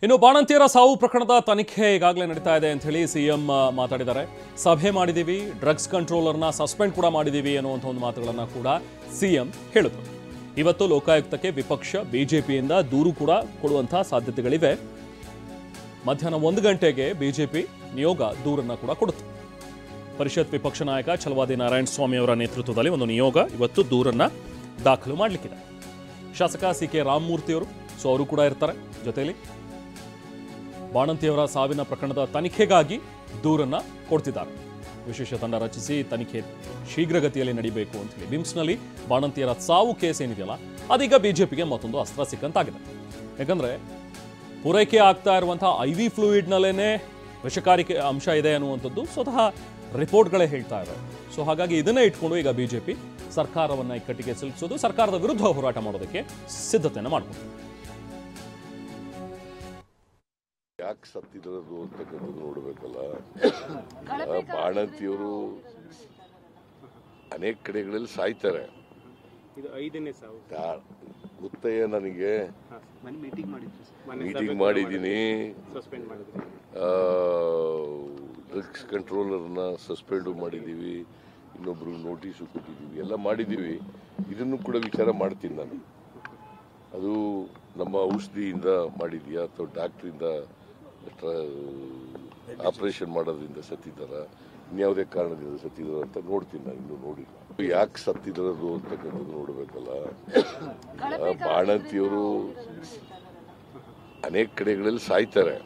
ಇನ್ನು ಬಾಣಂತಿಯರ ಸಾವು ಪ್ರಕರಣದ ತನಿಖೆ ಈಗಾಗಲೇ ನಡೀತಾ ಇದೆ ಅಂತ ಹೇಳಿ ಸಿಎಂ ಮಾತಾಡಿದ್ದಾರೆ. ಸಭೆ ಮಾಡಿದೀವಿ, ಡ್ರಗ್ಸ್ ಕಂಟ್ರೋಲರ್ನ ಸಸ್ಪೆಂಡ್ ಕೂಡ ಮಾಡಿದೀವಿ ಅನ್ನುವಂಥ ಒಂದು ಮಾತುಗಳನ್ನು ಕೂಡ ಸಿಎಂ ಹೇಳಿದರು. ಇವತ್ತು ಲೋಕಾಯುಕ್ತಕ್ಕೆ ವಿಪಕ್ಷ ಬಿಜೆಪಿಯಿಂದ ದೂರು ಕೂಡ ಕೊಡುವಂತಹ ಸಾಧ್ಯತೆಗಳಿವೆ. ಮಧ್ಯಾಹ್ನ 1 ಗಂಟೆಗೆ ಬಿಜೆಪಿ ನಿಯೋಗ ದೂರನ್ನು ಕೂಡ ಕೊಡುತ್ತೆ. ಪರಿಷತ್ ವಿಪಕ್ಷ ನಾಯಕ ಛಲವಾದಿ ನಾರಾಯಣ ಸ್ವಾಮಿ ಅವರ ನೇತೃತ್ವದಲ್ಲಿ ಒಂದು ನಿಯೋಗ ಇವತ್ತು ದೂರನ್ನ ದಾಖಲು ಮಾಡಲಿಕ್ಕಿದೆ. ಶಾಸಕ ಸಿ.ಕೆ. ರಾಮಮೂರ್ತಿ ಅವರು ಕೂಡ ಇರ್ತಾರೆ ಜೊತೆಯಲ್ಲಿ. ಬಾಣಂತಿಯವರ ಸಾವಿನ ಪ್ರಕರಣದ ತನಿಖೆಗಾಗಿ ದೂರನ್ನ ಕೊಡ್ತಿದ್ದಾರೆ. ವಿಶೇಷ ತಂಡ ರಚಿಸಿ ತನಿಖೆ ಶೀಘ್ರಗತಿಯಲ್ಲಿ ನಡೀಬೇಕು ಅಂತ ಹೇಳಿ ಬಿಮ್ಸ್ನಲ್ಲಿ ಬಾಣಂತಿಯರ ಸಾವು ಕೇಸ್ ಏನಿದೆಯಲ್ಲ ಅದೀಗ ಬಿಜೆಪಿಗೆ ಮತ್ತೊಂದು ಅಸ್ತ್ರ ಸಿಕ್ಕಂತಾಗಿದೆ. ಯಾಕಂದ್ರೆ ಪೂರೈಕೆ ಆಗ್ತಾ ಇರುವಂತಹ IV ಫ್ಲೂಯಿಡ್ನಲ್ಲೇನೆ ವಿಷಕಾರಿ ಅಂಶ ಇದೆ ಅನ್ನುವಂಥದ್ದು ಸ್ವತಃ ರಿಪೋರ್ಟ್ಗಳೇ ಹೇಳ್ತಾ ಇವೆ. ಸೊ ಹಾಗಾಗಿ ಇದನ್ನೇ ಇಟ್ಕೊಂಡು ಈಗ ಬಿಜೆಪಿ ಸರ್ಕಾರವನ್ನ ಇಕ್ಕಟ್ಟಿಗೆ ಸಿಲುಕಿಸೋದು, ಸರ್ಕಾರದ ವಿರುದ್ಧ ಹೋರಾಟ ಮಾಡೋದಕ್ಕೆ ಸಿದ್ಧತೆಯನ್ನು ಮಾಡಿಕೊಂಡು ಯಾಕೆ ಸತ್ತಿರೋದು ಅಂತಕ್ಕಂಥದ್ದು ನೋಡಬೇಕಲ್ಲ. ಬಾಣಂತಿಯವರು ಅನೇಕ ಕಡೆಗಳಲ್ಲಿ ಸಾಯ್ತಾರೆ. ಗೊತ್ತಯ್ಯ, ನನಗೆ ಮೀಟಿಂಗ್ ಮಾಡಿದ್ದೀನಿ. ಡ್ರಗ್ಸ್ ಕಂಟ್ರೋಲರ್ನ ಸಸ್ಪೆಂಡು ಮಾಡಿದ್ದೀವಿ, ಇನ್ನೊಬ್ರು ನೋಟಿಸು ಕೊಟ್ಟಿದ್ದೀವಿ, ಎಲ್ಲ ಮಾಡಿದ್ದೀವಿ. ಇದನ್ನು ಕೂಡ ವಿಚಾರ ಮಾಡ್ತೀನಿ ನಾನು. ಅದು ನಮ್ಮ ಔಷಧಿಯಿಂದ ಮಾಡಿದ್ಯಾ ಅಥವಾ ಡಾಕ್ಟ್ರಿಂದ ಆಪರೇಷನ್ ಮಾಡೋದ್ರಿಂದ ಸತ್ತಿದ್ದಾರ, ಇನ್ಯಾವುದೇ ಕಾರಣದಿಂದ ಸತ್ತಿದಾರ ಅಂತ ನೋಡ್ತೀನಿ ನಾನು. ಇನ್ನೂ ನೋಡಿಲ್ಲ. ಯಾಕೆ ಸತ್ತಿರೋದು ಅಂತಕ್ಕಂಥದ್ದು ನೋಡಬೇಕಲ್ಲ. ಬಾಣಂತಿಯವರು ಅನೇಕ ಕಡೆಗಳಲ್ಲಿ ಸಾಯ್ತಾರೆ.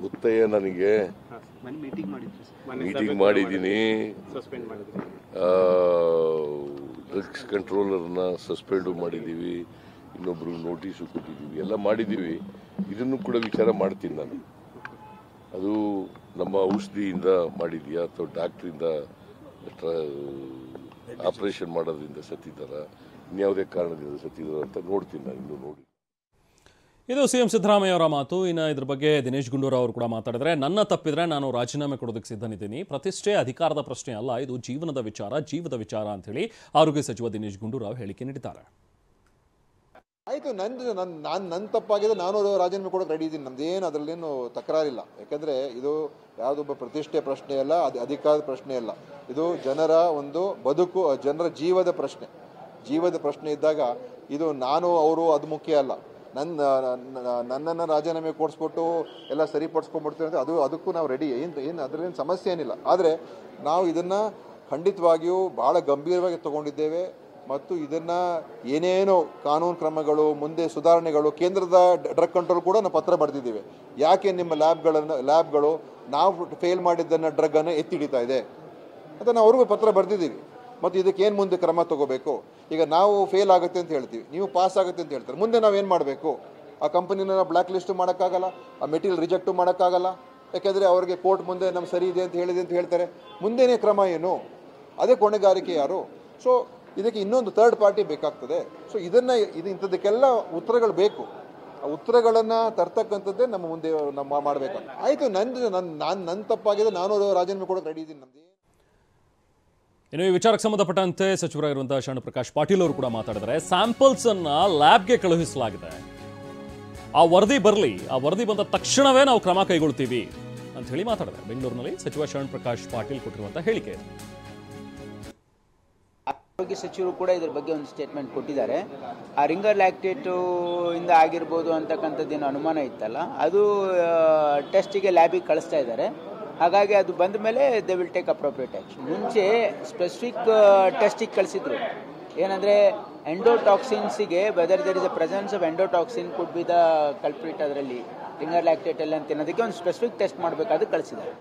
ಗೊತ್ತಯ್ಯ, ನನಗೆ ಮೀಟಿಂಗ್ ಮಾಡಿದ್ದೀನಿ. ಡ್ರಗ್ಸ್ ಕಂಟ್ರೋಲರ್ನ ಸಸ್ಪೆಂಡು ಮಾಡಿದ್ದೀವಿ, ಇನ್ನೊಬ್ರು ನೋಟಿಸು ಕೊಟ್ಟಿದ್ದೀವಿ, ಎಲ್ಲ ಮಾಡಿದ್ದೀವಿ. ಇದನ್ನು ಕೂಡ ವಿಚಾರ ಮಾಡ್ತೀನಿ ನಾನು. ಅದು ನಮ್ಮ ಔಷಧಿಯಿಂದ ಮಾಡಿದ್ಯಾ ಅಥವಾ ಡಾಕ್ಟ್ರಿಂದ ಆಪರೇಷನ್ ಮಾಡೋದ್ರಿಂದ ಸತ್ತಿದ್ದಾರ, ಇನ್ಯಾವುದೇ ಕಾರಣದಿಂದ ಸತ್ತಿದಾರ ಅಂತ ನೋಡ್ತೀನಿ ನಾನು. ಇನ್ನೂ ನೋಡಿ. ಇದು ಸಿಎಂ ಸಿದ್ದರಾಮಯ್ಯ ಅವರ ಮಾತು. ಇನ್ನು ಇದ್ರ ಬಗ್ಗೆ ದಿನೇಶ್ ಗುಂಡೂರಾವ್ ಅವರು ಕೂಡ ಮಾತಾಡಿದ್ರೆ, ನನ್ನ ತಪ್ಪಿದ್ರೆ ನಾನು ರಾಜೀನಾಮೆ ಕೊಡೋದಕ್ಕೆ ಸಿದ್ಧನಿದ್ದೀನಿ. ಪ್ರತಿಷ್ಠೆ ಅಧಿಕಾರದ ಪ್ರಶ್ನೆ ಅಲ್ಲ, ಇದು ಜೀವನದ ವಿಚಾರ ಅಂತ ಹೇಳಿ ಆರೋಗ್ಯ ಸಚಿವ ದಿನೇಶ್ ಗುಂಡೂರಾವ್ ಹೇಳಿಕೆ ನೀಡಿದ್ದಾರೆ. ಆಯಿತು, ನನ್ನ ತಪ್ಪಾಗಿದೆ, ನಾನು ರಾಜೀನಾಮೆ ಕೊಡೋಕೆ ರೆಡಿ ಇದ್ದೀನಿ. ನಮ್ದೇನು ಅದರಲ್ಲೇನು ತಕರಾರಿಲ್ಲ. ಯಾಕಂದರೆ ಇದು ಯಾವುದೊಬ್ಬ ಪ್ರತಿಷ್ಠೆ ಪ್ರಶ್ನೆ ಅಲ್ಲ, ಅಧಿಕಾರದ ಪ್ರಶ್ನೆ ಅಲ್ಲ. ಇದು ಜನರ ಒಂದು ಬದುಕು, ಜನರ ಜೀವದ ಪ್ರಶ್ನೆ ಇದ್ದಾಗ ಇದು ನಾನು ಅವರು ಅದು ಮುಖ್ಯ ಅಲ್ಲ. ನನ್ನನ್ನು ರಾಜೀನಾಮೆ ಕೊಡಿಸ್ಬಿಟ್ಟು ಎಲ್ಲ ಸರಿಪಡಿಸ್ಕೊಂಡ್ಬಿಡ್ತೀವಿ ಅಂತ ಅದಕ್ಕೂ ನಾವು ರೆಡಿ. ಏನು ಅದರಲ್ಲೇನು ಸಮಸ್ಯೆ ಏನಿಲ್ಲ. ಆದರೆ ನಾವು ಇದನ್ನು ಖಂಡಿತವಾಗಿಯೂ ಭಾಳ ಗಂಭೀರವಾಗಿ ತಗೊಂಡಿದ್ದೇವೆ ಮತ್ತು ಇದನ್ನು ಏನೇನೋ ಕಾನೂನು ಕ್ರಮಗಳು, ಮುಂದೆ ಸುಧಾರಣೆಗಳು, ಕೇಂದ್ರದ ಡ್ರಗ್ ಕಂಟ್ರೋಲ್ ಕೂಡ ನಾವು ಪತ್ರ ಬರೆದಿದ್ದೇವೆ. ಯಾಕೆ ನಿಮ್ಮ ಲ್ಯಾಬ್ಗಳು ನಾವು ಫೇಲ್ ಮಾಡಿದ್ದನ್ನು ಡ್ರಗ್ಗನ್ನು ಎತ್ತಿಡಿತಾ ಇದೆ ಅಂತ ನಾವು ಅವ್ರಿಗೂ ಪತ್ರ ಬರೆದಿದ್ದೀವಿ. ಮತ್ತು ಇದಕ್ಕೇನು ಮುಂದೆ ಕ್ರಮ ತಗೋಬೇಕು. ಈಗ ನಾವು ಫೇಲ್ ಆಗುತ್ತೆ ಅಂತ ಹೇಳ್ತೀವಿ, ನೀವು ಪಾಸ್ ಆಗುತ್ತೆ ಅಂತ ಹೇಳ್ತಾರೆ. ಮುಂದೆ ನಾವೇನು ಮಾಡಬೇಕು? ಆ ಕಂಪನಿನ ಬ್ಲ್ಯಾಕ್ ಲಿಸ್ಟು ಮಾಡೋಕ್ಕಾಗಲ್ಲ, ಆ ಮೆಟೀರಿಯಲ್ ರಿಜೆಕ್ಟು ಮಾಡೋಕ್ಕಾಗಲ್ಲ. ಯಾಕೆಂದರೆ ಅವ್ರಿಗೆ ಕೋರ್ಟ್ ಮುಂದೆ ನಮ್ಮ ಸರಿ ಇದೆ ಅಂತ ಹೇಳಿದೆ ಅಂತ ಹೇಳ್ತಾರೆ. ಮುಂದೇನೇ ಕ್ರಮ ಏನು? ಅದೇ ಹೊಣೆಗಾರಿಕೆ ಯಾರು? ಸೊ ಇದಕ್ಕೆ ಇನ್ನೊಂದು ಥರ್ಡ್ ಪಾರ್ಟಿ ಬೇಕಾಗ್ತದೆ. ಸೊ ಇಂಥದಕ್ಕೆಲ್ಲ ಉತ್ತರಗಳು ಬೇಕು. ಆ ಉತ್ತರಗಳನ್ನು ತರ್ತಕ್ಕಂಥದ್ದೇ ನಮ್ಮ ಮುಂದೆ ನಮ್ಮ ಮಾಡಬೇಕಂತ. ಆಯಿತು, ನನ್ನ ತಪ್ಪಾಗಿದೆ, ನಾನು ರಾಜೀನಾಮೆ ಕೊಡೋಕೆ ರೆಡಿ ಇದ್ದೀನಿ. ನಮ್ದು ಇನ್ನು ಈ ವಿಚಾರಕ್ಕೆ ಸಂಬಂಧಪಟ್ಟಂತೆ ಸಚಿವರಾಗಿರುವಂತಹ ಶರಣ ಪ್ರಕಾಶ್ ಪಾಟೀಲ್ ಅವರು ಕೂಡ ಮಾತಾಡಿದರೆ, ಸ್ಯಾಂಪಲ್ಸ್ ಅನ್ನ ಲ್ಯಾಬ್ಗೆ ಕಳುಹಿಸಲಾಗಿದೆ, ಆ ವರದಿ ಬರಲಿ, ಆ ವರದಿ ಬಂದ ತಕ್ಷಣವೇ ನಾವು ಕ್ರಮ ಕೈಗೊಳ್ತೀವಿ ಅಂತ ಹೇಳಿ ಮಾತಾಡಿದ್ದಾರೆ. ಬೆಂಗಳೂರಿನಲ್ಲಿ ಸಚಿವ ಶರಣ ಪ್ರಕಾಶ್ ಪಾಟೀಲ್ ಕೊಟ್ಟಿರುವಂತಹ ಹೇಳಿಕೆ. ಆರೋಗ್ಯ ಸಚಿವರು ಕೂಡ ಇದರ ಬಗ್ಗೆ ಒಂದು ಸ್ಟೇಟ್ಮೆಂಟ್ ಕೊಟ್ಟಿದ್ದಾರೆ. ಆ ರಿಂಗರ್ ಲ್ಯಾಕ್ಟೇಟ್ ಇಂದ ಆಗಿರ್ಬೋದು ಅಂತಕ್ಕಂಥದ್ದೇನು ಅನುಮಾನ ಇತ್ತಲ್ಲ, ಅದು ಟೆಸ್ಟಿಗೆ ಲ್ಯಾಬಿಗೆ ಕಳಿಸ್ತಾ ಇದ್ದಾರೆ. ಹಾಗಾಗಿ ಅದು ಬಂದ ಮೇಲೆ they will take appropriate action. ಮುಂಚೆ ಸ್ಪೆಸಿಫಿಕ್ ಟೆಸ್ಟಿಗೆ ಕಳಿಸಿದ್ರು. ಏನಂದರೆ ಎಂಡೋಟಾಕ್ಸಿನ್ಸಿಗೆ whether there is a presence of endotoxin could be the culprit, ಅದರಲ್ಲಿ ರಿಂಗರ್ ಲ್ಯಾಕ್ಟೇಟ್ ಎಲ್ಲ ಅಂತ ಅನ್ನೋದಕ್ಕೆ ಒಂದು ಸ್ಪೆಸಿಫಿಕ್ ಟೆಸ್ಟ್ ಮಾಡಬೇಕಾದ್ರೆ ಕಳಿಸಿದ್ದಾರೆ.